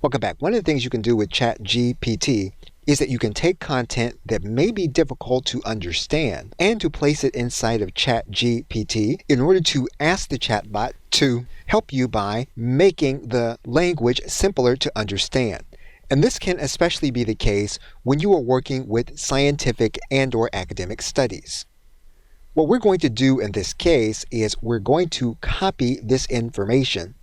Welcome back. One of the things you can do with ChatGPT is that you can take content that may be difficult to understand and to place it inside of ChatGPT in order to ask the chatbot to help you by making the language simpler to understand. And this can especially be the case when you are working with scientific and/or academic studies. What we're going to do in this case is we're going to copy this information.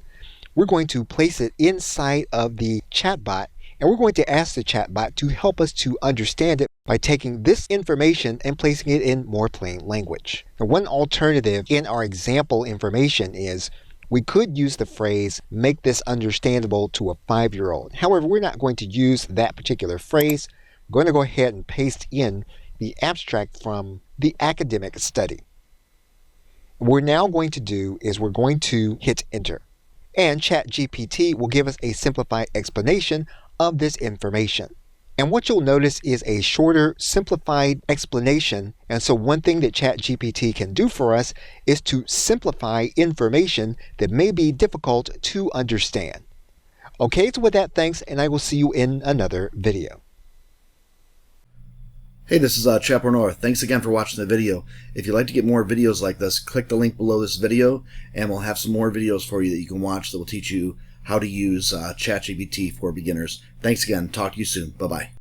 We're going to place it inside of the chatbot, and we're going to ask the chatbot to help us to understand it by taking this information and placing it in more plain language. Now, one alternative in our example information is we could use the phrase, make this understandable to a 5-year-old. However, we're not going to use that particular phrase. We're going to go ahead and paste in the abstract from the academic study. What we're now going to do is we're going to hit enter. And ChatGPT will give us a simplified explanation of this information. And what you'll notice is a shorter, simplified explanation. And so one thing that ChatGPT can do for us is to simplify information that may be difficult to understand. Okay, so with that, thanks, and I will see you in another video. Hey, this is Chappell North. Thanks again for watching the video. If you'd like to get more videos like this, click the link below this video, and we'll have some more videos for you that you can watch that will teach you how to use ChatGPT for beginners. Thanks again. Talk to you soon. Bye-bye.